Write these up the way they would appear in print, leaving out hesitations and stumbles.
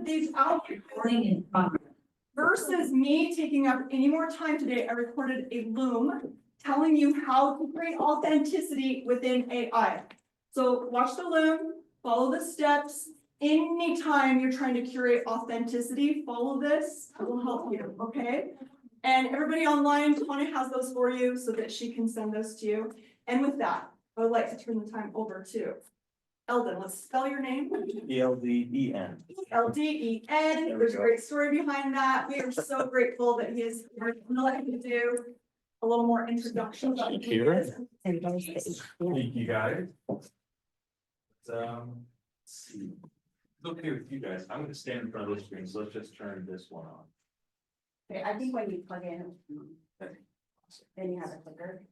these out versus me taking up any more time today. I recorded a Loom telling you how to create authenticity within AI. So watch the Loom, follow the steps. Anytime you're trying to curate authenticity, follow this. It will help you, okay? And everybody online, Tanya has those for you so that she can send those to you. And with that, I would like to turn the time over to Elden. Let's spell your name. E-L-D-E-N. E-L-D-E-N. There's a great story behind that. We are so grateful that he is going to let you do a little more introduction. About who he is. Thank you, guys. Let's see. It's okay with you guys. I'm gonna stand in front of the screen, so let's just turn this one on. Okay, I think when you plug in, then you have a clicker.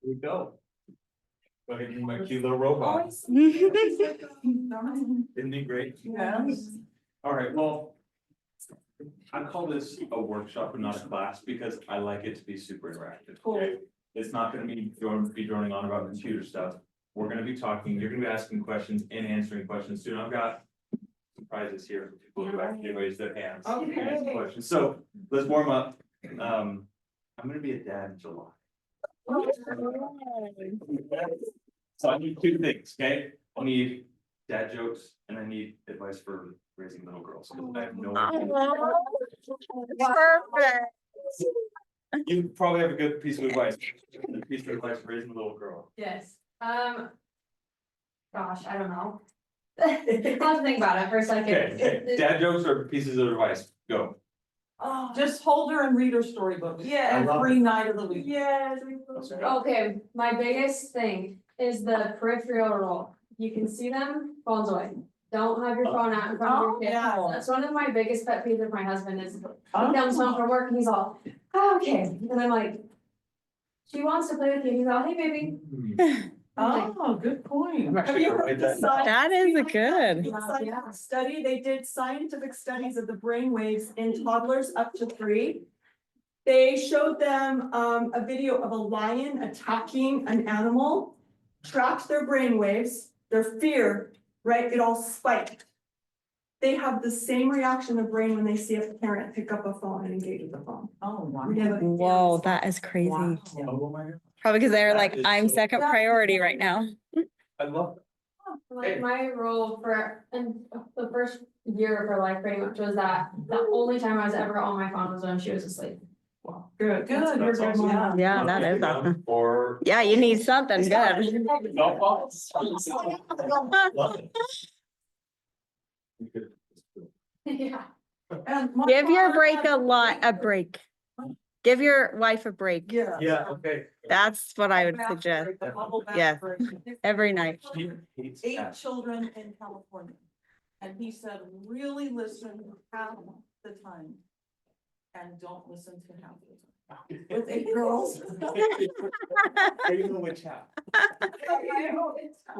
Here we go. Go ahead and my cute little robot. Isn't he great? Yes. All right, well, I call this a workshop and not a class because I like it to be super interactive. Okay? It's not gonna be droning on about computer stuff. We're gonna be talking, you're gonna be asking questions and answering questions soon. I've got prizes here. People who actually raise their hands. Okay. And ask questions. So let's warm up. I'm gonna be a dad in July. So I need two things, okay? I need dad jokes and I need advice for raising little girls. 'Cause I have no idea. Perfect. You probably have a good piece of advice. A piece of advice for raising a little girl. Yes, gosh, I don't know. I'll have to think about it for a second. Okay, dad jokes or pieces of advice, go. Just hold her and read her storybook. Yeah. Every night of the week. Yes. Okay, my biggest thing is the peripheral rule. You can see them, phones away. Don't have your phone out in front of your kid. Oh, yeah. That's one of my biggest pet peeves with my husband is he Oh. comes home from work and he's all, oh, okay, and I'm like, she wants to play with you, he's all, hey, baby. I'm Oh, good point. I'm Have actually you gonna heard write the that. science? That is a good. Scientific study, they did scientific studies of the brain waves in toddlers up to 3. They showed them a video of a lion attacking an animal, tracked their brain waves, their fear, right? It all spiked. They have the same reaction of brain when they see a parent pick up a phone and engage with the phone. Oh, wow. Whoa, that is crazy. Wow. Oh my God. Probably because they're That like, is I'm so- second priority right now. I love it. Like my rule for, and the first year of her life pretty much was that the only time I was ever on my phone was when she was asleep. Good. Good. That's That's good awesome. mom. Yeah, that is Down awesome. Or. Yeah, you need something good. Golf balls. Love it. Yeah. And my Give your father- a break. Give your wife a break. Yeah. Yeah, okay. That's what I would Bath suggest. break, the bubble bath Yes. break. Every night. She hates 8 cats. children in California. And he said, really listen half the time. And don't listen to half the time. With 8 girls. You know which hat.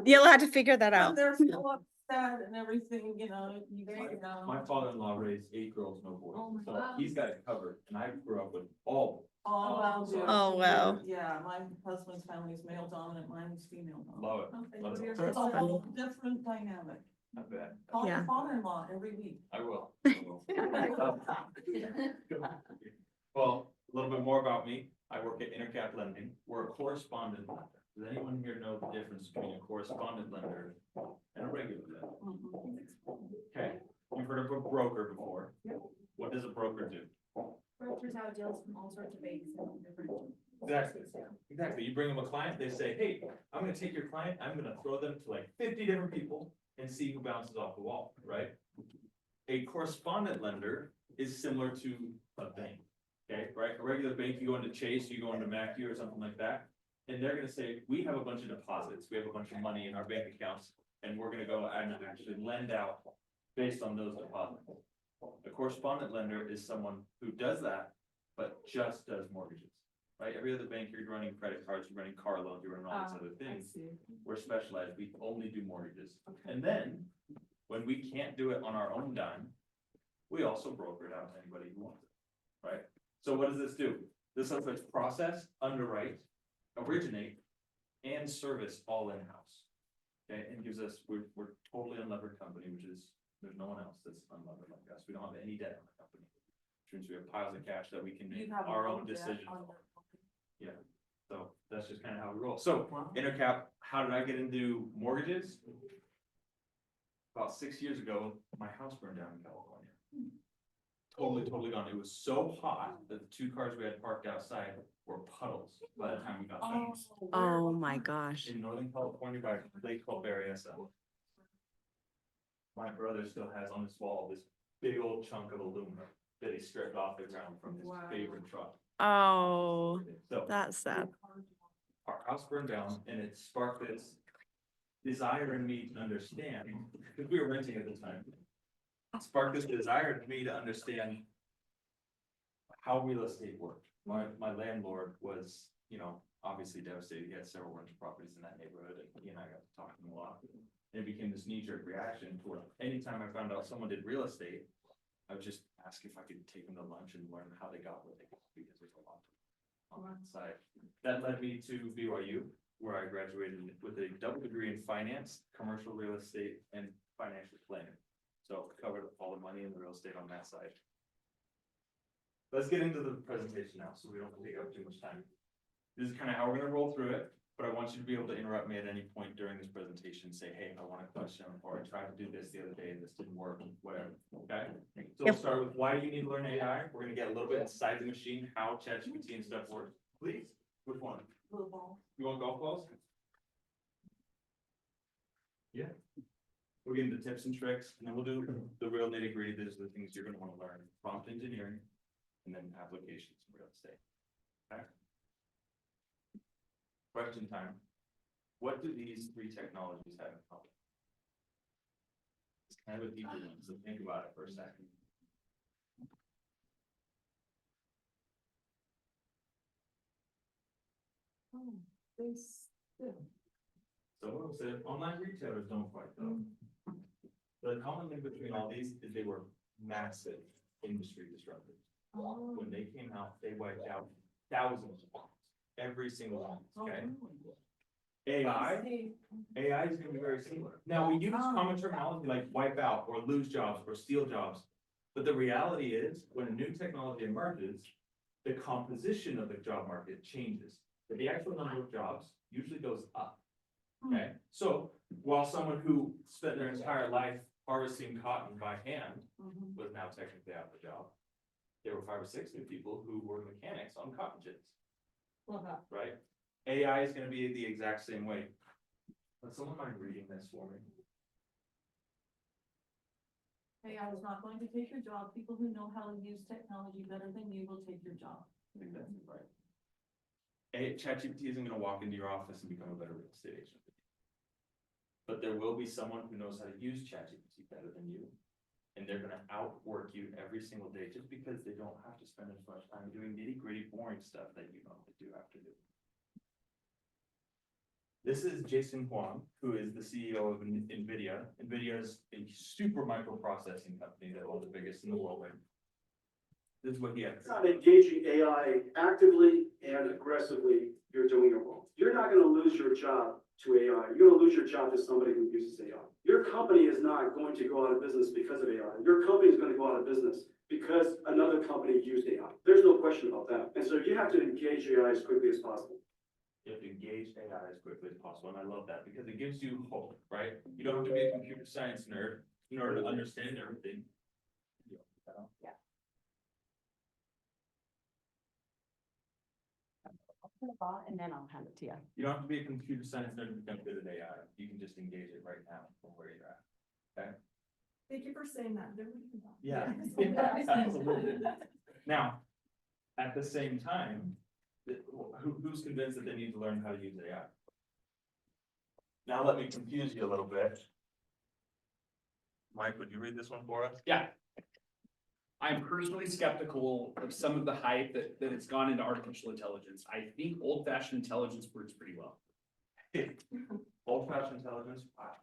You'll have to figure that And out. they're so upset and everything, you know, you know. My father-in-law raised 8 girls, no boys, Oh my so God. he's got it covered, and I grew up with all. Oh, wow. Oh, wow. Yeah, my husband's family is male dominant, mine is female dominant. Love it. Love it. It's a whole different dynamic. I bet. Call your Yeah. father-in-law every week. I will. I will. Well, a little bit more about me. I work at INTERCAP Lending. We're a correspondent lender. Does anyone here know the difference between a correspondent lender and a regular lender? Okay, you've heard of a broker before. What does a broker do? Brokers out deals from all sorts of banks and different. Exactly, exactly. You bring them a client, they say, hey, I'm gonna take your client, I'm gonna throw them to like 50 different people and see who bounces off the wall, right? A correspondent lender is similar to a bank, okay, right? A regular bank, you go into Chase, you go into Mackey or something like that. And they're gonna say, we have a bunch of deposits, we have a bunch of money in our bank accounts, and we're gonna go and actually lend out based on those deposits. A correspondent lender is someone who does that, but just does mortgages, right? Every other bank, you're running credit cards, you're running car loans, you're running all these other things. We're specialized, we only do mortgages. And then, when we can't do it on our own dime, we also broker it out to anybody who wants it, right? So what does this do? This lets us process, underwrite, originate, and service all in-house. Okay, and gives us, we're totally unlevered company, which is, there's no one else that's unlevered like us. We don't have any debt on the company. Which means we have piles of cash that we can You make have our no own debt decisions. on on. your company. Yeah, so that's just kind of how we roll. So INTERCAP, how did I get into mortgages? About 6 years ago, my house burned down in California. Totally gone. It was so hot that the 2 cars we had parked outside were puddles by the time we got back. Oh my gosh. In Northern California by a lake called Berryessa. My brother still has on his wall this big old chunk of aluminum that he stripped off the ground from his Wow. favorite truck. Oh, So that's sad. our house burned down and it sparked this desire in me to understand, because we were renting at the time. It sparked this desire in me to understand how real estate worked. My landlord was, you know, obviously devastated. He had several rental properties in that neighborhood, and he and I got to talking a lot. And it became this knee-jerk reaction to where anytime I found out someone did real estate, I would just ask if I could take them to lunch and learn how they got where they got, because there's a lot on that side. That led me to BYU, where I graduated with a double degree in finance, commercial real estate, and financial planning. So covered all the money in the real estate on that side. Let's get into the presentation now, so we don't take up too much time. This is kind of how we're gonna roll through it, but I want you to be able to interrupt me at any point during this presentation, say, hey, I want a question, or I tried to do this the other day and this didn't work, whatever, okay? So we'll Yep. start with why do you need to learn AI? We're gonna get a little bit inside the machine, how ChatGPT and stuff works. Please, which one? Blue ball. You want golf balls? Yeah. We'll get into tips and tricks, and then we'll do the real nitty gritty. These are the things you're gonna wanna learn, prompt engineering, and then applications in real estate. Okay? Question time. What do these 3 technologies have in common? It's kind of a deeper one, so think about it for a second. So said online retailers don't quite though. The common thing between all these is they were massive industry disruptors. When they came out, they wiped out thousands of jobs, every single one, okay? AI is gonna be very similar. Now, we use common terminology like wipe out or lose jobs or steal jobs. But the reality is, when a new technology emerges, the composition of the job market changes. But the actual number of jobs usually goes up. Okay, so while someone who spent their entire life harvesting cotton by hand was now technically out of the job, there were 5 or 6 new people who were mechanics on cotton gins, Love that. right? AI is gonna be the exact same way. But someone mind reading this for me? AI is not going to take your job. People who know how to use technology better than you will take your job. I think that's right. ChatGPT isn't gonna walk into your office and become a better real estate agent. But there will be someone who knows how to use ChatGPT better than you. And they're gonna outwork you every single day just because they don't have to spend as much time doing nitty gritty boring stuff that you normally do have to do. This is Jason Huang, who is the CEO of NVIDIA. NVIDIA is a super microprocessing company that one of the biggest in the world. Right? This is what he had. It's not engaging AI actively and aggressively, you're doing it wrong. You're not gonna lose your job to AI. You're gonna lose your job to somebody who uses AI. Your company is not going to go out of business because of AI. Your company is gonna go out of business because another company used AI. There's no question about that. And so you have to engage AI as quickly as possible. You have to engage AI as quickly as possible, and I love that because it gives you hope, right? You don't have to be a computer science nerd in order to understand everything. And then I'll hand it to you. You don't have to be a computer science nerd to become good at AI. You can just engage it right now from where you're at. Thank you for saying that. There we go. Yeah. Absolutely. Now, at the same time, who's convinced that they need to learn how to use AI? Now let me confuse you a little bit. Mike, would you read this one for us? Yeah. I'm personally skeptical of some of the hype that it's gone into artificial intelligence. I think old-fashioned intelligence works pretty well. Old-fashioned intelligence, wow.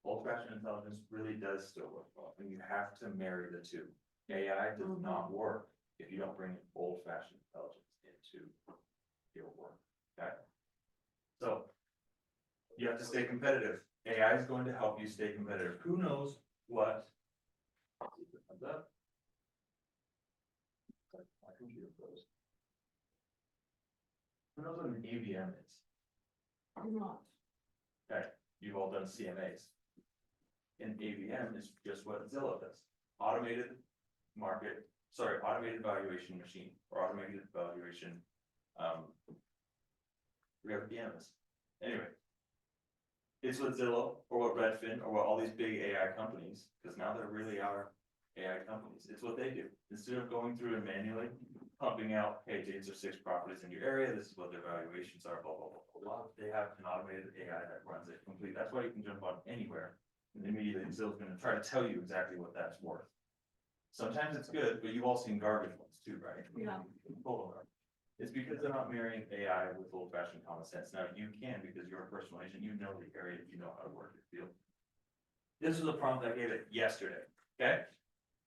Old-fashioned intelligence really does still work well, and you have to marry the two. AI does not work if you don't bring old-fashioned intelligence into your You have to stay competitive. AI is going to help you stay competitive. Who knows what? Thumbs up. My computer froze. Who knows what an AVM is? I'm not. Okay, you've all done CMAs. An AVM is just what Zillow does. Automated automated valuation machine or automated valuation. We have VMs. Anyway. It's what Zillow or what Redfin or what all these big AI companies, because now there really are AI companies, it's what they do. Instead of going through and manually pumping out, hey, these are 6 properties in your area, this is what their valuations are, blah, blah, blah, blah. They have an automated AI that runs it complete. That's why you can jump on anywhere. And immediately Zillow's gonna try to tell you exactly what that's worth. Sometimes it's good, but you've all seen garbage ones too, right? Yeah. Total garbage. It's because they're not marrying AI with old fashioned common sense. Now you can, because you're a personal agent, you know the area, you know how to work your field. This was a prompt I gave it yesterday, okay?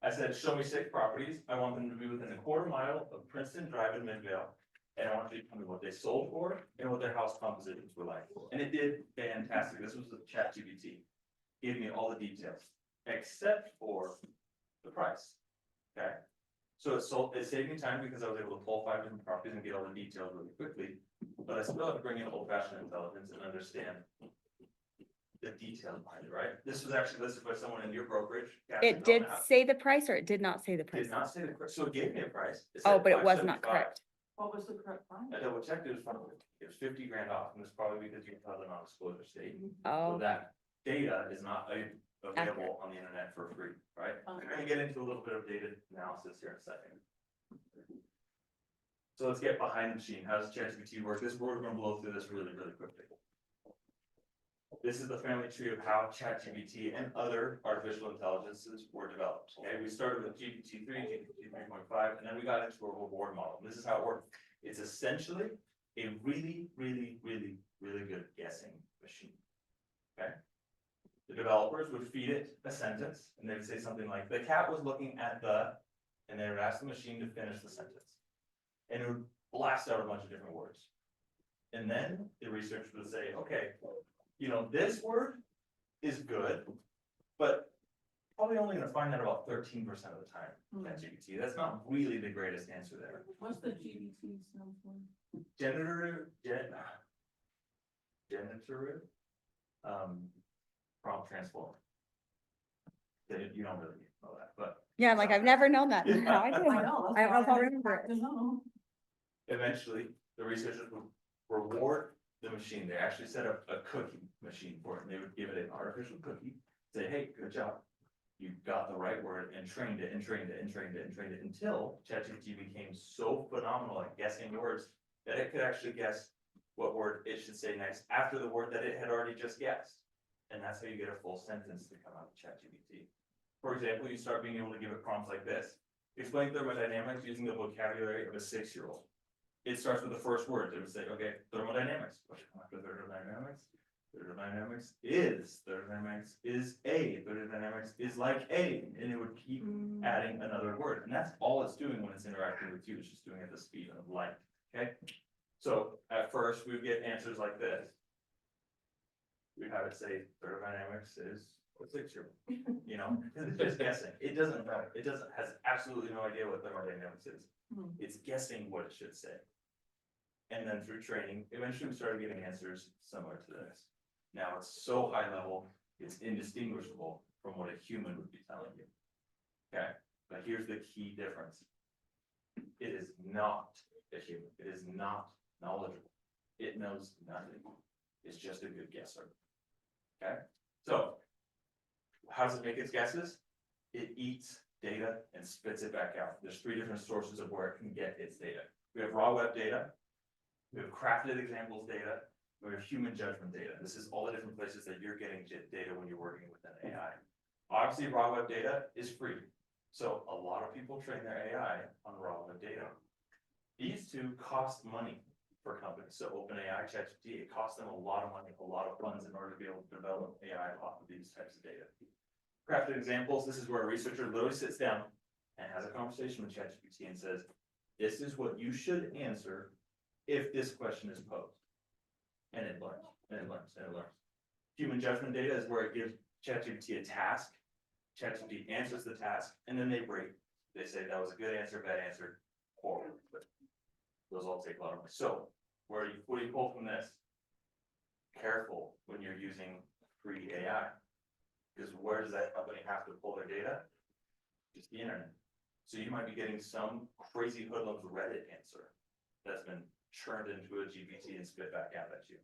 I said, show me 6 properties. I want them to be within a quarter mile of Princeton Drive in Midvale. And I want you to tell me what they sold for and what their house compositions were like. And it did fantastic. This was the ChatGPT. Gave me all the details, except for the price, okay? So it saved me time because I was able to pull 5 different properties and get all the details really quickly, but I still have to bring in old fashioned intelligence and understand the detail behind it, right? This was actually listed by someone in your brokerage. It did say the price or it did not say the price? Did not say the price, so it gave me a price. It Oh, said but it was not 575. correct. What was the correct price? I double checked, it was 50 grand off, and it's probably because you held a non-disclosure state. Oh, So that data is not available on the internet for free, right? I'm gonna get into a little bit of data analysis here in a second. So let's get behind the machine. How does ChatGPT work? We're gonna blow through this really, really quickly. This is the family tree of how ChatGPT and other artificial intelligences were developed. Okay, we started with GPT-3, GPT 3.5, and then we got into a reward model. This is how it works. It's essentially a really, really, really, really good guessing machine. Okay. The developers would feed it a sentence, and they would say something like, the cat was looking at and they would ask the machine to finish the sentence. And it would blast out a bunch of different words. And then the researchers would say, okay, you know, this word is good, but probably only gonna find that about 13% of the time, ChatGPT. That's not really the greatest answer there. What's the GBT stand for? Generative, prompt transform. You don't really know that, but yeah, like I've never known that. No, I I didn't. know. I don't know if I'll remember it. eventually the researchers would reward the machine. They actually set up a cookie machine for it, and they would give it an artificial cookie, say, hey, good job. You got the right word and trained it and trained it and trained it and trained it until ChatGPT became so phenomenal at guessing words that it could actually guess what word it should say next after the word that it had already just guessed. And that's how you get a full sentence to come out of ChatGPT. For example, you start being able to give it prompts like this. Explain thermodynamics using the vocabulary of a 6-year-old. It starts with the first word. It would say, okay, thermodynamics. What should come after thermodynamics? Thermodynamics is A. Thermodynamics is like A. And it would keep adding another word. And that's all it's doing when it's interacting with you. It's just doing it at the speed of light. Okay. So at first we would get answers like this. We'd have it say thermodynamics is a 6-year-old. You know, it's just guessing. It doesn't know. It has absolutely no idea what thermodynamics is. It's guessing what it should say. And then through training, eventually we started getting answers similar to this. Now it's so high level, it's indistinguishable from what a human would be telling you. Okay, but here's the key difference. It is not a human. It is not knowledgeable. It knows nothing. It's just a good guesser. Okay, so how does it make its guesses? It eats data and spits it back out. There's 3 different sources of where it can get its data. We have raw web data, we have crafted examples data, we have human judgment data. This is all the different places that you're getting data when you're working with an AI. Obviously, raw web data is free. So a lot of people train their AI on raw web data. These 2 cost money for companies. So OpenAI, ChatGPT, it costs them a lot of money, a lot of funds in order to be able to develop AI off of these types of data. Crafted examples, this is where a researcher literally sits down and has a conversation with ChatGPT and says, this is what you should answer if this question is posed. And it learns, and it learns, and it learns. human judgment data is where it gives ChatGPT a task. ChatGPT answers the task, and then they rate. They say that was a good answer, bad answer, horrible. Those all take a lot of money. So, what do you pull from this? Careful when you're using free AI. Because where does that company have to pull their data? Just the internet. So you might be getting some crazy hoodlum's Reddit answer that's been churned into a GPT and spit back out at you.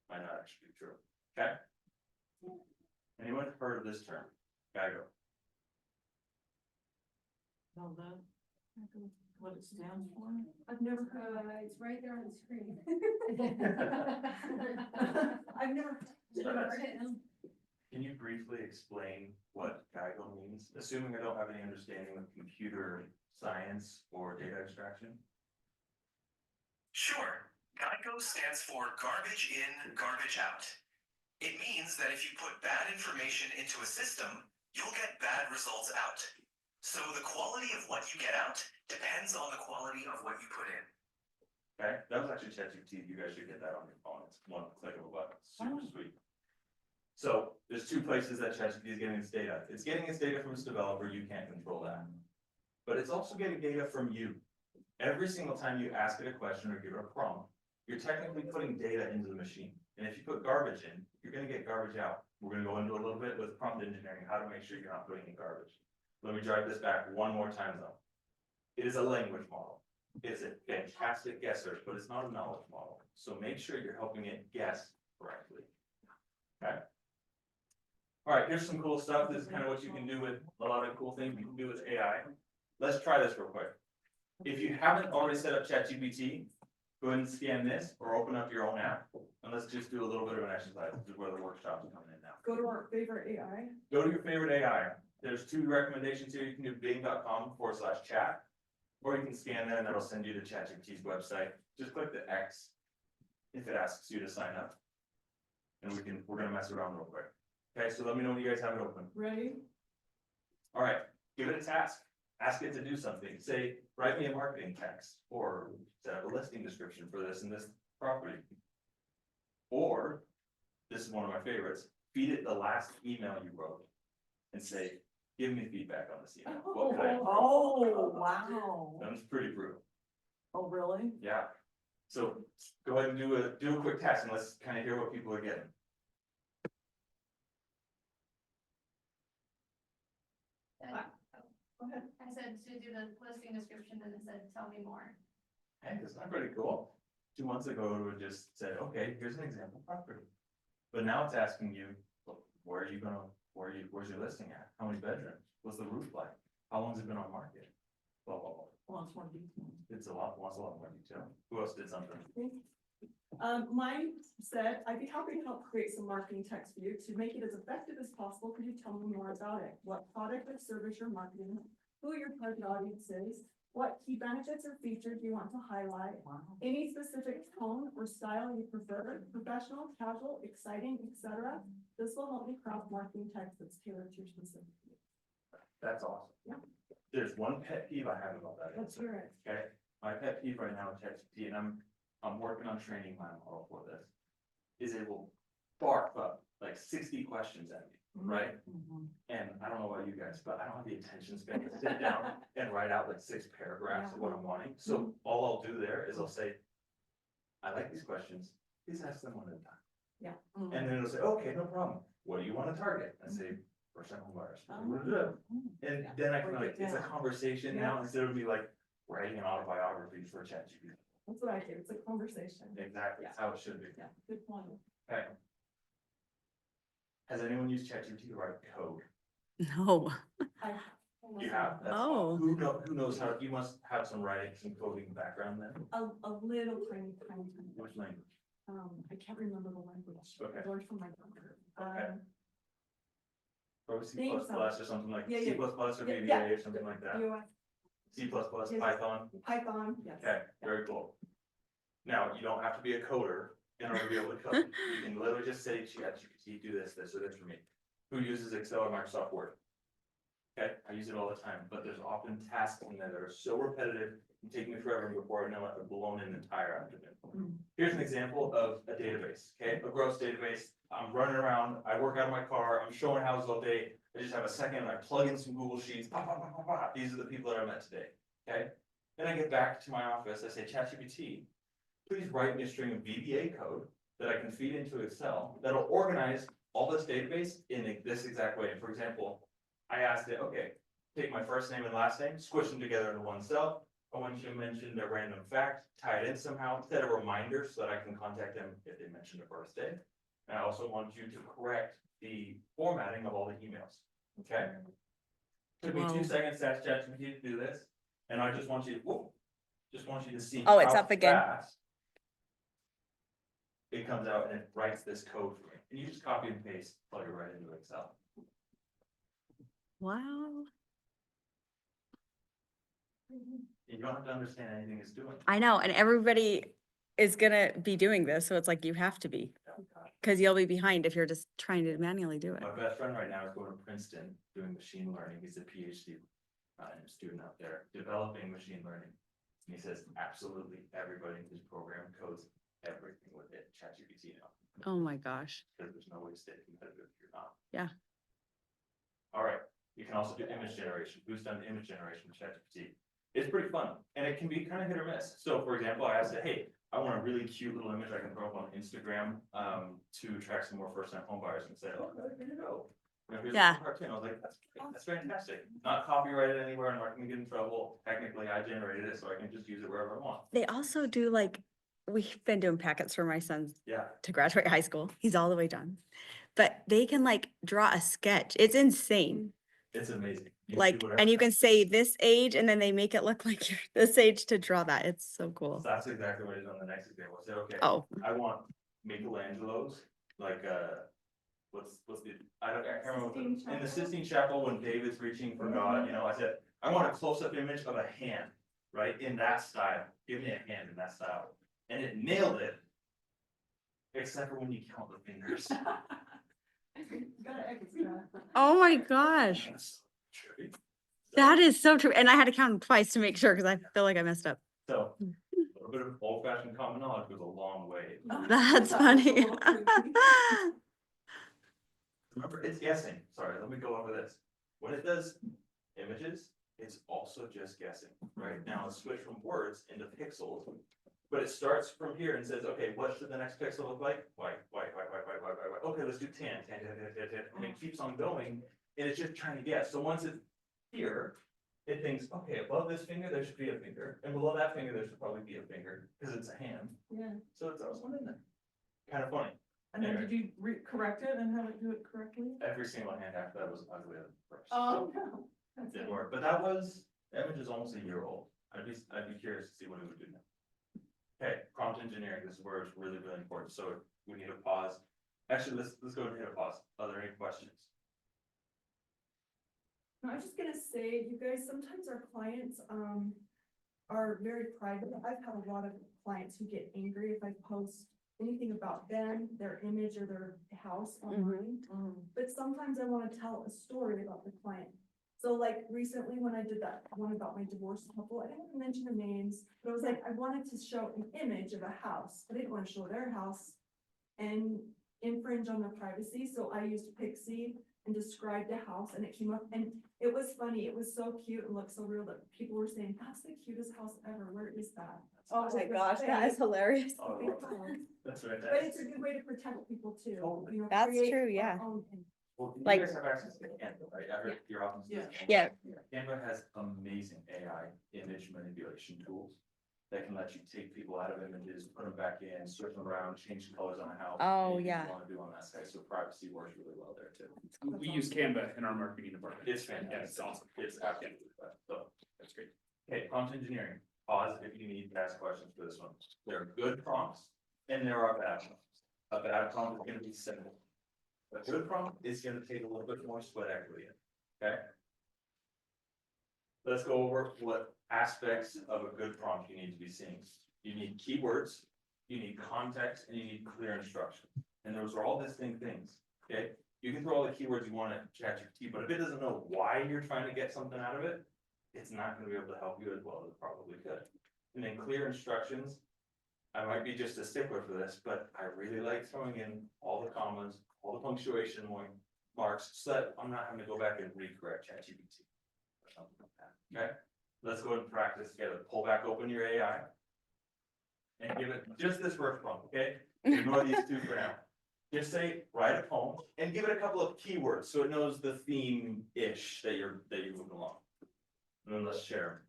Might not actually be true. Okay? Anyone heard of this term? GIGO. Know that, what it stands for? I've never It's right there on the screen. I've never. Can you briefly explain what GIGO means? Assuming I don't have any understanding of computer science or data extraction? Sure. GIGO stands for garbage in, garbage out. It means that if you put bad information into a system, you'll get bad results out. So the quality of what you get out depends on the quality of what you put in. Okay, that was actually ChatGPT. You guys should get that on your phone. It's one click of a button. Super sweet. So there's two places that ChatGPT is getting its data. It's getting its data from its developer. You can't control that. But it's also getting data from you. Every single time you ask it a question or give it a prompt, you're technically putting data into the machine. And if you put garbage in, you're going to get garbage out. We're going to go into a little bit with prompt engineering, how to make sure you're not putting in garbage. Let me drive this back one more time though. It is a language model. It's a fantastic guesser, but it's not a knowledge model. So make sure you're helping it guess correctly. Okay. All right, here's some cool stuff. This is kind of what you can do with a lot of cool things you can do with AI. Let's try this real quick. If you haven't already set up ChatGPT, go ahead and scan this or open up your own app. And let's just do a little bit of an exercise. This is where the workshop is coming in now. Go to our favorite AI. Go to your favorite AI. There's two recommendations here. You can do bing.com/chat, or you can scan that and that'll send you to ChatGPT's website. Just click the X if it asks you to sign up. And we're gonna mess around real quick. Okay, so let me know when you guys have it open. Ready? All right, give it a task. Ask it to do something. Say, write me a marketing text or set up a listing description for this and this property. Or, this is one of my favorites, feed it the last email you wrote and say, give me feedback on this email. What could I improve? Oh, wow. That's pretty brutal. Oh, really? Yeah. So go ahead and do a quick test and let's kind of hear what people are getting. Go ahead. I said to do the listing description and it said, tell me more. Hey, that's not pretty cool. 2 months ago, it would just say, okay, here's an example property. But now it's asking you, where's your listing at? How many bedrooms? What's the roof like? How long has it been on market? Blah, blah, blah. Wants more detail. Wants a lot more detail. Who else did something? Mine said, I'd be happy to help create some marketing text for you to make it as effective as possible. Could you tell me more about it? What product or service you're marketing? Who your target audience is? What key benefits or features you want to highlight? Any specific tone or style you prefer? Professional, casual, exciting, etc. This will help you craft marketing text that's tailored to your specific needs. That's awesome. Yeah. There's one pet peeve I have about that. Let's hear it. Okay, my pet peeve right now with ChatGPT, and I'm working on training my model for this, is it will bark up like 60 questions at me, right? And I don't know about you guys, but I don't have the attention span to sit down and write out like 6 paragraphs of what I'm wanting. So all I'll do there is I'll say, I like these questions, please ask them one at a time. Yeah. And then it'll say, okay, no problem. What do you want to target? I say, first-time home buyers. And then I can like, it's a conversation now instead of me like writing an autobiography for ChatGPT. That's what I do. It's a conversation. Exactly, that's how it should be. Yeah, good point. Okay. Has anyone used ChatGPT to write code? No. You have? That's Oh. awesome. Who knows how, you must have some writing, some coding background then? A little tiny. Which language? I can't remember the language. Okay. I learned from my brother. Okay. Or C++ Name some. or something like, Yeah, C++ yeah. or VBA or something like that? C++, Yes. Python? Python, yes. Okay, very cool. Now, you don't have to be a coder in order to be able to code. You can literally just say, ChatGPT, do this, or this for me. Who uses Excel or Microsoft Word? Okay, I use it all the time, but there's often tasks in there that are so repetitive, and take me forever before I know I've blown an entire afternoon. Here's an example of a database, okay, a gross database. I'm running around, I work out of my car, I'm showing houses all day. I just have a second, and I plug in some Google Sheets, these are the people that I met today, okay? Then I get back to my office, I say, ChatGPT, please write me a string of VBA code that I can feed into Excel that'll organize all this database in this exact way. For example, I asked it, okay, take my first name and last name, squish them together into one cell. I want you to mention a random fact, tie it in somehow, set a reminder so that I can contact them if they mention a birthday. And I also want you to correct the formatting of all the emails, okay? Took me 2 Whoa. seconds to ask ChatGPT to do this, and I just want you to see. Oh, it's how up again. fast it comes out and it writes this code for me. And you just copy and paste, plug it right into Excel. Wow. You don't have to understand anything it's doing. I know, and everybody is gonna be doing this, so it's like you have to be, because you'll be behind if you're just trying to manually do it. My best friend right now is going to Princeton doing machine learning. He's a PhD student out there developing machine learning. And he says absolutely everybody in his program codes everything with it, ChatGPT now. Oh my gosh. Because there's no way to stay competitive if you're not. Yeah. All right, you can also do image generation. Who's done image generation with ChatGPT? It's pretty fun, and it can be kind of hit or miss. So for example, I asked it, hey, I want a really cute little image I can throw up on Instagram to attract some more first-time home buyers and say, oh, here you go. You know, here's a Yeah. little cartoon. I was like, that's fantastic. Not copyrighted anywhere, and I'm not gonna get in trouble. Technically, I generated it, so I can just use it wherever I want. They also do like, we've been doing packets for my son Yeah, to graduate high school. He's all the way done. But they can like draw a sketch. It's insane. it's amazing. You can do Like, whatever. and you can say this age and then they make it look like you're this age to draw that. It's so cool. So that's exactly what it is on the next example. I say, okay. Oh, I want Michelangelo's, like, what's the, I can't remember, what the- in the Sistine Chapel when David's reaching for God, you know, I said, I want a close-up image of a hand, right, in that style, give me a hand in that style, and it nailed it. Except for when you count the fingers. Got extra. oh my gosh. That's tricky. That is so true. And I had to count them twice to make sure because I feel like I messed up. So, a little bit of old-fashioned common knowledge goes a long way. That's funny. Remember, it's guessing. Sorry, let me go over this. When it does images, it's also just guessing. Right now, it's switched from words into pixels. But it starts from here and says, okay, what should the next pixel look like? White. Okay, let's do tan. And it keeps on going, and it's just trying to guess. So once it's here, it thinks, okay, above this finger, there should be a finger. And below that finger, there should probably be a finger, because it's a hand. Yeah. So it throws one in there. Kind of funny. And then did you correct it and have it do it correctly? Every single hand after that was ugly at first. Oh, no. It didn't work, but that image is almost a year old. I'd be curious to see what it would do now. Okay, prompt engineering, this is where it's really, really important, so we need a pause. Actually, let's go ahead and hit a pause. Are there any questions? I was just gonna say, you guys, sometimes our clients, are very private. I've had a lot of clients who get angry if I post anything about them, their image or their house online. But sometimes I wanna tell a story about the client. So like recently when I did that one about my divorced couple, I didn't mention their names, but I was like, I wanted to show an image of a house. I didn't want to show their house and infringe on their privacy, so I used Pixie and described the house and it came up and it was funny. It was so cute and looked so real that people were saying, that's the cutest house ever. Where is that? Oh my gosh, that is hilarious. Oh, that's right. But it's a good way to protect people too. Totally. you know, That's create true, our yeah. own Well, you Like- guys have access to Canva, right? I heard your office. uses Yeah. Canva. Yeah. Canva has amazing AI image manipulation tools that can let you take people out of images, put them back in, switch them around, change the colors on a house. Oh, anything yeah. You wanna do on that site, so privacy works really well there too. We use Canva in our marketing department. It's Yeah, fantastic. it's awesome. It's absolutely fun. So, That's great. okay, prompt engineering, pause if you need to ask questions for this one. There are good prompts and there are bad prompts. A bad prompt is gonna be simple. A good prompt is gonna take a little bit more sweat equity in, okay? Let's go over what aspects of a good prompt you need to be seeing. You need keywords, you need context, and you need clear instructions. And those are all distinct things, okay? You can throw all the keywords you want at ChatGPT, but if it doesn't know why you're trying to get something out of it, it's not gonna be able to help you as well as it probably could. And then clear instructions, I might be just a stickler for this, but I really like throwing in all the commas, all the punctuation marks, so that I'm not having to go back and recorrect ChatGPT or something like that, okay? Let's go and practice together. Pull back open your AI and give it just this first prompt, okay? Ignore these two for now. Just say, write a poem and give it a couple of keywords so it knows the theme-ish that you're moving along. And then let's share.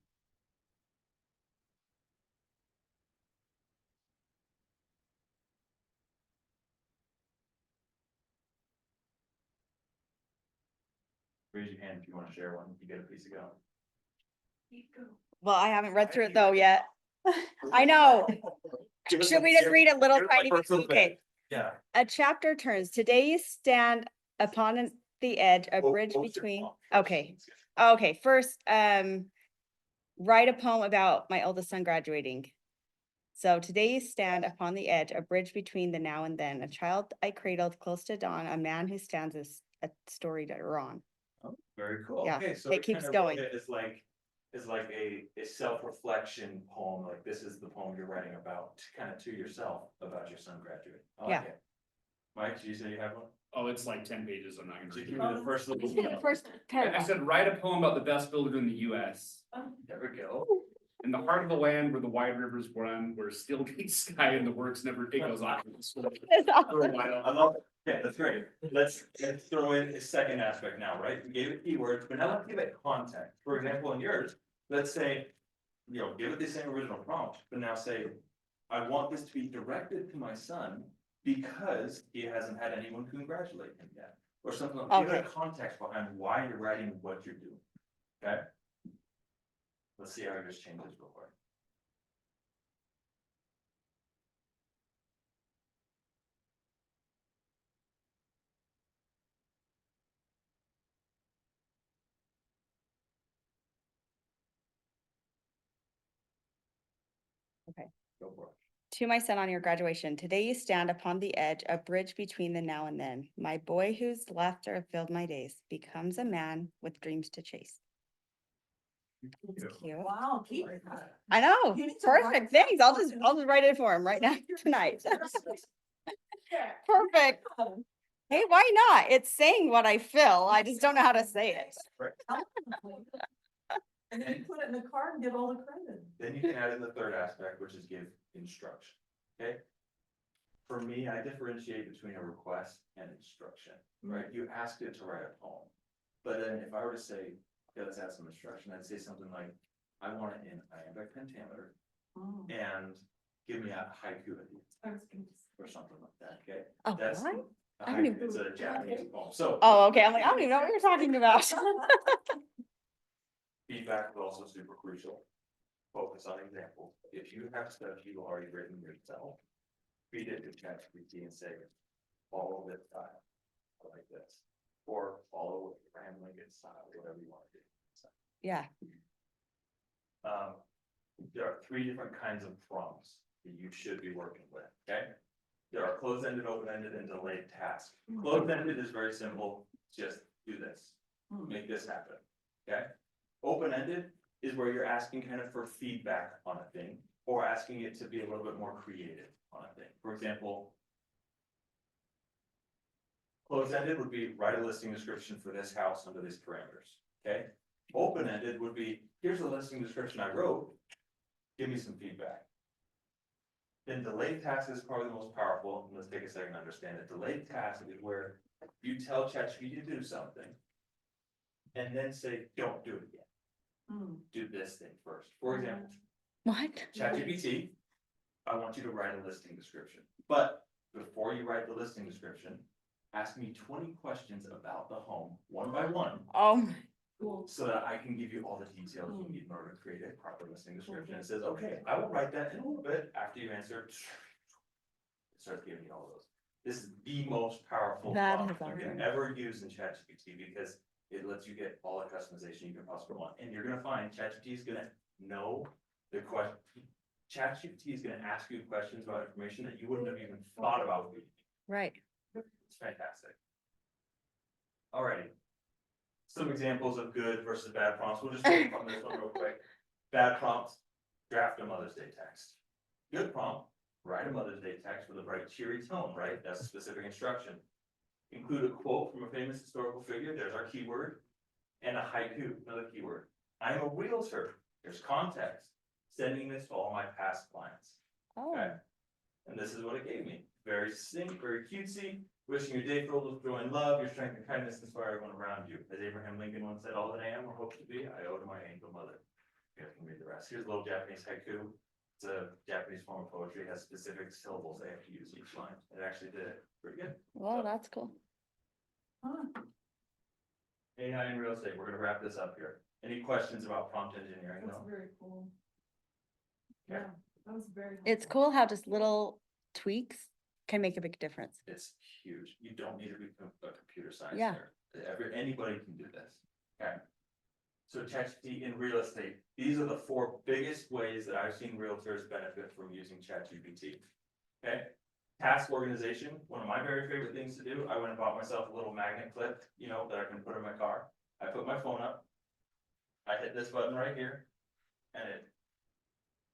Raise your hand if you want to share one. You get a piece of gum. Well, I haven't read through it though yet. I know. Should we just read a little tiny? Okay. Yeah. A chapter turns. Today you stand upon the edge, a bridge between, okay. Okay, first, write a poem about my oldest son graduating. So today you stand upon the edge, a bridge between the now and then, a child I cradled close to dawn, a man who stands as a story to wrong. Oh, very cool. Yeah, Okay, so it keeps kind of going. It's like a self-reflection poem, like this is the poem you're writing about, kind of to yourself about your son graduating. I like Yeah. it. Mike, did you say you have one? Oh, it's like 10 pages, I'm not gonna So read give it. me the first little. The first I paragraph. said, write a poem about the best builder in the US. There we go. In the heart of the land where the wide rivers run, where still beats sky and the works never, it goes off. I love it. Okay, that's great. Let's throw in a second aspect now, right? We gave it keywords, but now let's give it context. For example, in yours, let's say, give it the same original prompt, but now say, I want this to be directed to my son because he hasn't had anyone congratulate him yet. Or something like, give it a context behind why you're writing what you're doing, okay? Let's see how yours changes real quick. Okay. Go for it. To my son on your graduation, today you stand upon the edge, a bridge between the now and then. My boy whose laughter filled my days becomes a man with dreams to chase. That's cute. Wow, keep. I know, You need to perfect, write thanks, I'll just write it for him right now, tonight. Perfect. Hey, why not? It's saying what I feel, I just don't know how to say it. And then you put it in the card and get all the credit. Then you can add in the third aspect, which is give instruction, okay? For me, I differentiate between a request and instruction, right? You asked it to write a poem. But then if I were to say, okay, let's add some instruction, I'd say something like, I want it in iambic pentameter and give me a haiku at the end, or something like that, okay? Oh, That's what? a I don't haiku, even- it's a Japanese poem, so. Oh, okay, I'm like, I don't even know what you're talking about. Feedback is also super crucial. Focus on examples. If you have stuff you've already written yourself, feed it to ChatGPT and say, follow this style, like this, or follow Abraham Lincoln style, whatever you want to do. Yeah, There are 3 different kinds of prompts that you should be working with, okay? There are closed-ended, open-ended, and delayed tasks. Closed-ended is very simple, just do this, make this happen, okay? Open-ended is where you're asking kind of for feedback on a thing, or asking it to be a little bit more creative on a thing. For example, closed-ended would be write a listing description for this house under these parameters, okay? Open-ended would be, here's the listing description I wrote, give me some feedback. Then delayed task is probably the most powerful, and let's take a second to understand it. Delayed task is where you tell ChatGPT to do something, and then say, don't do it yet. Do this thing first. For example, what? ChatGPT, I want you to write a listing description. But before you write the listing description, ask me 20 questions about the home, one by one, Oh, so that I can give you all the details you need in order to create a proper listing description. It says, okay, I will write that in a little bit after you answer. It starts giving you all those. This is the most powerful That prompt has you can ever use in ChatGPT because it lets you get all the customization you can possibly want. And you're gonna find ChatGPT is gonna know the question. ChatGPT is gonna ask you questions about information that you wouldn't have even thought about. right. It's fantastic. Alrighty. some examples of good versus bad prompts. We'll just take from this one real quick. Bad prompts, draft a Mother's Day text. Good prompt, write a Mother's Day text with a bright, cheery tone, right? That's a specific instruction. Include a quote from a famous historical figure, there's our keyword, and a haiku, another keyword. I am a realtor, there's context. Sending this to all my past clients. Oh, Okay. And this is what it gave me. Very succinct, very cutesy. Wishing your day filled with joy and love, your strength and kindness inspire everyone around you. As Abraham Lincoln once said, all that I am or hope to be, I owe to my angel mother. You guys can read the rest. Here's a little Japanese haiku. It's a Japanese form of poetry. It has specific syllables they have to use each line. It actually did it pretty good. well, that's cool. AI in real estate. We're gonna wrap this up here. Any questions about prompt engineering That's though? very cool. Yeah. That was very. It's helpful. cool how just little tweaks can make a big difference. It's huge. You don't need to be a computer science Yeah. nerd. Anybody can do this. Okay. So ChatGPT in real estate, these are the 4 biggest ways that I've seen realtors benefit from using ChatGPT. Okay. Task organization, one of my very favorite things to do. I went and bought myself a little magnet clip, you know, that I can put in my car. I put my phone up. I hit this button right here and it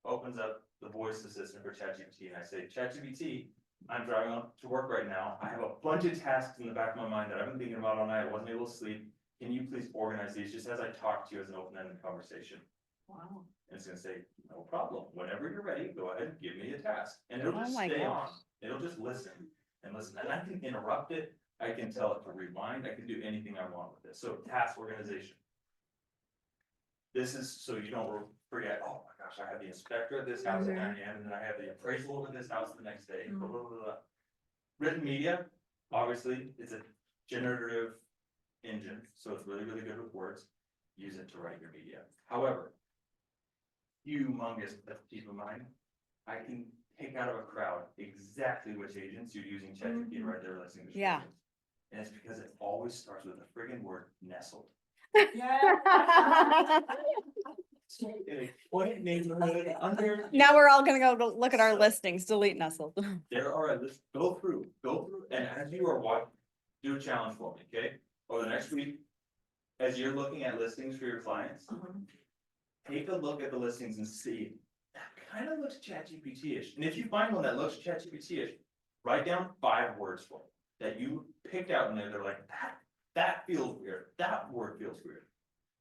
opens up the voice assistant for ChatGPT and I say, ChatGPT, I'm driving on to work right now. I have a bunch of tasks in the back of my mind that I've been thinking about all night. I wasn't able to sleep. Can you please organize these just as I talk to you as an open-ended conversation? Wow. And it's gonna say, no problem. Whenever you're ready, go ahead and give me a task. And it'll Oh just my stay on. gosh. It'll just listen and listen. And I can interrupt it. I can tell it to rewind. I can do anything I want with this. So task organization. This is so you don't forget, oh my gosh, I have the inspector at this house at 9 AM and then I have the appraisal of this house the next day. Blah, blah, blah, blah. Written media, obviously, it's a generative engine, so it's really, really good with words. Use it to write your media. However, humongous keep in mind, I can take out of a crowd exactly which agents you're using ChatGPT to write their listing descriptions. Yeah. And it's because it always starts with the friggin' word nestled. Yeah. In a quiet neighborhood under. Now we're all gonna go look at our listings, delete nestled. There are a list, go through, and as you are watching, do a challenge for me, okay? Over the next week, as you're looking at listings for your clients, take a look at the listings and see, that kind of looks ChatGPT-ish. And if you find one that looks ChatGPT-ish, write down 5 words for it that you picked out in there. They're like, that feels weird. That word feels weird.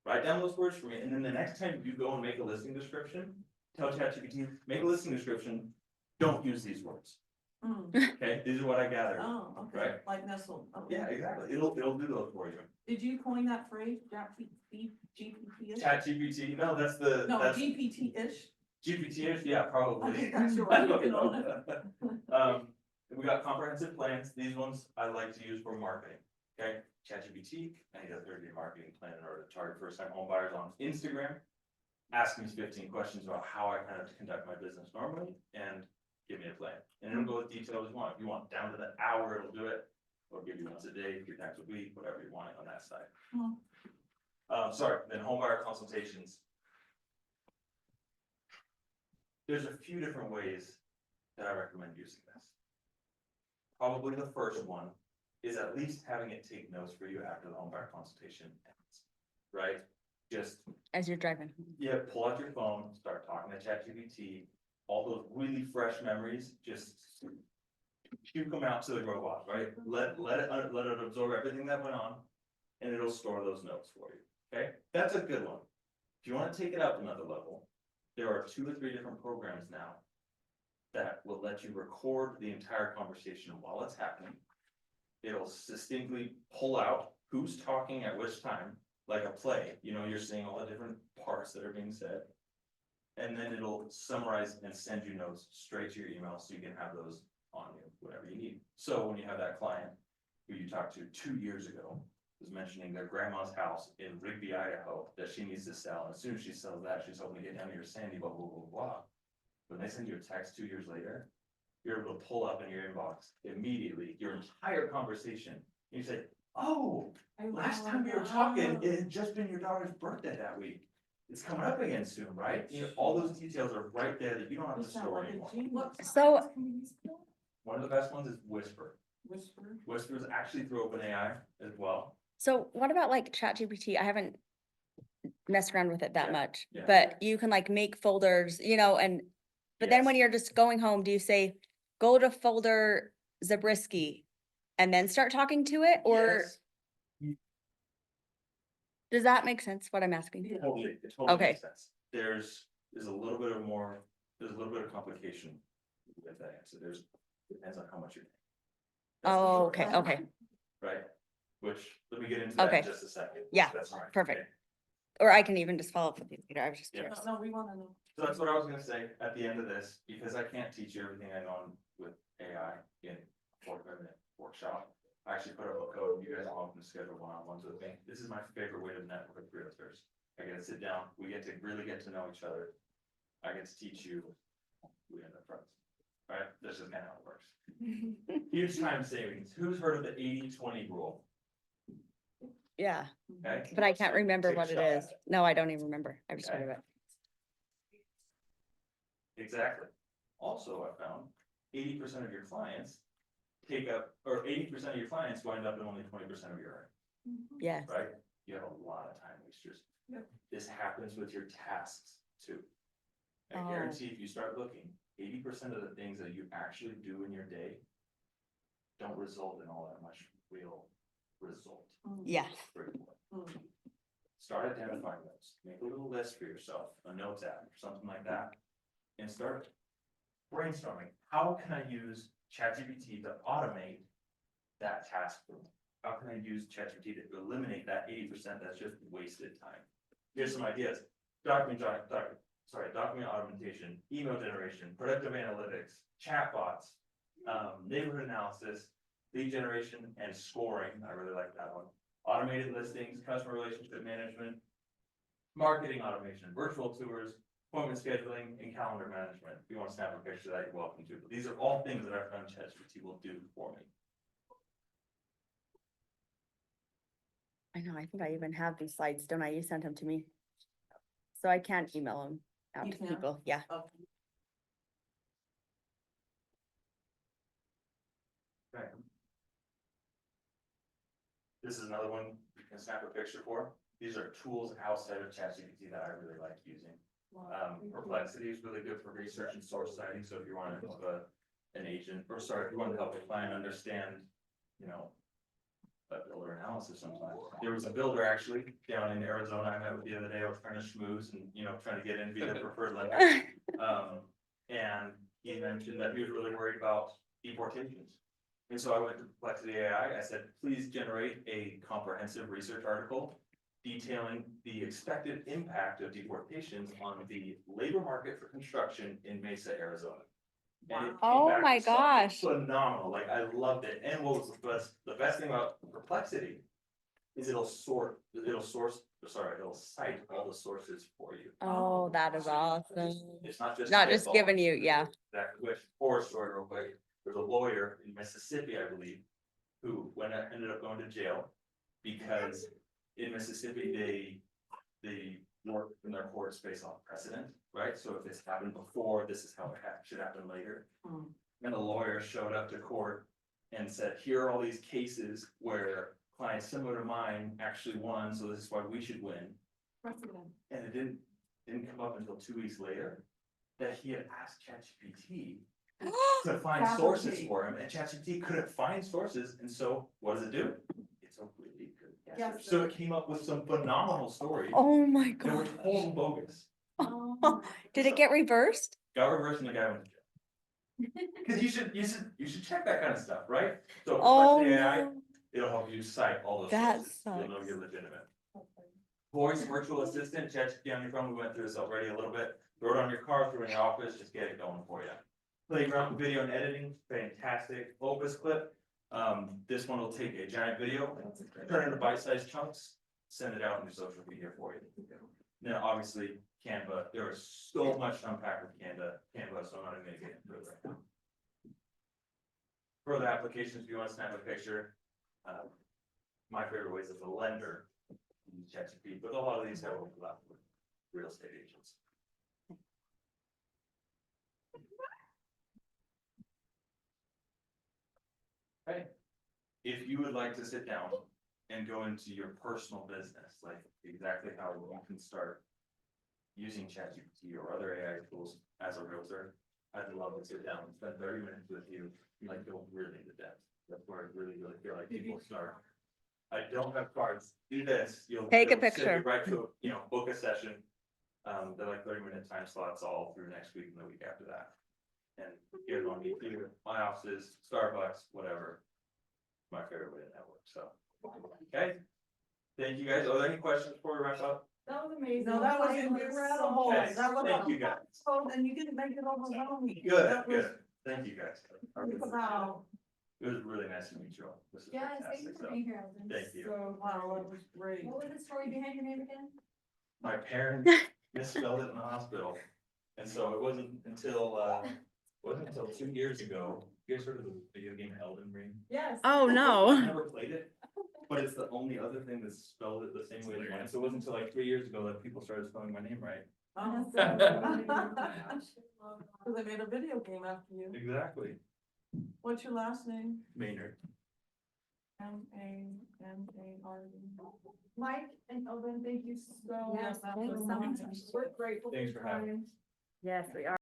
Write down those words for me. And then the next time you go and make a listing description, tell ChatGPT, make a listing description. Don't use these words. Okay, these are what I gathered. Oh, okay, Right. like nestled. Okay. Yeah, exactly. It'll do those for you. Did you coin that phrase, GPT-ish? ChatGPT, no, that's the, No, that's GPT-ish. GPT-ish, yeah, probably. I think that's your right, you can own it. We got comprehensive plans. These ones I like to use for marketing. Okay, ChatGPT, I need a 30-day marketing plan in order to target first-time home buyers on Instagram. Ask me 15 questions about how I kind of conduct my business normally and give me a plan. And it'll go as detailed as you want. If you want down to the hour, it'll do it. Or give you once a day, 3 times a week, whatever you want on that side. Sorry, then home buyer consultations. There's a few different ways that I recommend using this. Probably the first one is at least having it take notes for you after the home buyer consultation ends, right? Just, As you're driving. yeah, pull out your phone, start talking to ChatGPT, all those really fresh memories, just puke them out to the robot, right? Let it absorb everything that went on, and it'll store those notes for you, okay? That's a good one. If you want to take it up another level, there are 2 or 3 different programs now that will let you record the entire conversation while it's happening. It'll distinctly pull out who's talking at which time, like a play, you know, you're seeing all the different parts that are being said. And then it'll summarize and send you notes straight to your email so you can have those on you, whatever you need. So when you have that client who you talked to 2 years ago, was mentioning their grandma's house in Rigby, Idaho, that she needs to sell, and as soon as she sells that, she's hoping to get down to your Sandy, blah, blah, blah, blah. When they send you a text 2 years later, you're able to pull up in your inbox immediately your entire conversation. And you say, oh, last time we were talking, it had just been your daughter's birthday that week. It's coming up again soon, right? You know, all those details are right there that you don't have to store anymore. So- One of the best ones is Whisper. Whisper. Whisper is actually through OpenAI as well. So what about like ChatGPT? I haven't messed around with it that Yeah, much, yeah. but you can like make folders, and, but then when Yes. you're just going home, do you say, go to folder Zabriskie and then start talking to it, or Yes. does that make sense, what I'm asking? Totally, it totally Okay. makes sense. There's a little bit of more, there's a little bit of complication with that answer. Depends on how much you're. That's the Oh, short okay, answer, okay, right? Which, let me get into that Okay. in just a second. Yeah, That's all right. perfect. Okay. or I can even just follow up with you, Peter, I was just Yeah. curious. No, we wanna know. So that's what I was gonna say at the end of this, because I can't teach you everything I know with AI in a 45-minute workshop. I actually put up a code, you guys are welcome to schedule one-on-ones with me. This is my favorite way to network with realtors. I get to sit down, we get to really get to know each other. I get to teach you, we end up friends, right? This is kind of how it works. Huge time savings. Who's heard of the 80-20 rule? Yeah, Okay. but I can't So remember take a what it shot at is. No, I don't even remember. I just heard Okay. of it. Exactly. Also, I found 80% of your clients take up, or 80% of your clients wind up in only 20% of your earnings, Yes. right? You have a lot of time wasters. Yep. This happens with your tasks too. I Oh. guarantee if you start looking, 80% of the things that you actually do in your day don't result in all that much real result. Yeah. Start identifying those, make a little list for yourself, a notes app or something like that. And start brainstorming, how can I use ChatGPT to automate that task for me? How can I use ChatGPT to eliminate that 80% that's just wasted time? Here's some ideas, document augmentation, email generation, predictive analytics, chatbots, neighborhood analysis, lead generation and scoring, I really like that one. Automated listings, customer relationship management, marketing automation, virtual tours, appointment scheduling, and calendar management. If you want to snap a picture of that, you're welcome to. But these are all things that I found ChatGPT will do for me. I know, I think I even have these slides, don't I? You sent them to me. So I can't email them out You to can? people, yeah. Okay. Okay. This is another one you can snap a picture for. These are tools outside of ChatGPT that I really like using. Perplexity is really good for research and source citing. So if you want to help an agent, or sorry, if you want to help a client understand, a builder analysis sometimes. There was a builder actually down in Arizona I met with the other day. I was trying to schmooze and, trying to get in, be their preferred lender. And he mentioned that he was really worried about deportations. And so I went to Perplexity AI. I said, please generate a comprehensive research article detailing the expected impact of deportations on the labor market for construction in Mesa, Arizona. And it came Oh back my with something gosh. phenomenal, like I loved it. And what was the best thing about Perplexity is it'll cite all the sources for you. Oh, that is awesome. It's not just. Not just spitball. giving you, yeah. Exactly, which, horror story real quick, there's a lawyer in Mississippi, I believe, who ended up going to jail because in Mississippi, they work in their courts based on precedent, right? So if this happened before, this is how it should happen later. And the lawyer showed up to court and said, here are all these cases where clients similar to mine actually won, so this is why we should win. And it didn't come up until 2 weeks later that he had asked ChatGPT to find sources for him, and ChatGPT couldn't find sources, and so what does it do? It's a really good guesser. Yes. So it came up with some phenomenal stories Oh my that were god. total bogus. Did it get reversed? Got reversed and the guy went to jail. Cause you should check that kind of stuff, right? So Oh Perplexity AI, no. it'll help you cite all those That sources. You'll know sucks. you're legitimate. Voice virtual assistant, ChatGPT on your phone, we went through this already a little bit. Throw it on your car, throw it in your office, just get it going for you. Playground video and editing, fantastic. Opus Clip, this one will take a giant video, turn it into bite-sized chunks, send it out into social media for you. Now, obviously, Canva, there is so much to unpack with Canva, so I'm not even gonna get into it right now. Further applications, if you want to snap a picture, my favorite ways as a lender, use ChatGPT, but a lot of these have overlap with real estate agents. Okay, if you would like to sit down and go into your personal business, like exactly how you can start using ChatGPT or other AI tools as a realtor, I'd love to sit down and spend 30 minutes with you, like go really into depth. That's where I really feel like people start. I don't have cards, do this, Take a it'll send you picture. right to, book a session. They're like 30-minute time slots all through next week and the week after that. And you guys want to meet either my offices, Starbucks, whatever. My favorite way to network, so. Okay. Thank you guys. Are there any questions before we wrap up? That was amazing. No, that was incredible. Okay, That was thank you guys. Oh, and you didn't make it overwhelming. Good, That was- good. Thank you guys. Wow. It was really nice to meet you all. This is Yes, thank you fantastic. for So, being here, Elden. thank you. So, wow, that was great. What was the story behind your name again? My parents misspelled it in the hospital. And so it wasn't until 2 years ago. You guys heard of the video game Elden Ring? Yes. Oh, I no. never played it, but it's the only other thing that spelled it the same way as mine. So it wasn't until like 3 years ago that people started spelling my name right. Oh. So they made a video game after you. Exactly. What's your last name? Maynard. M-A-N-A-R-D. Mike and Elvin, thank you so much. Yes, thanks so much. We're grateful. Thanks for having me. Yes, we are.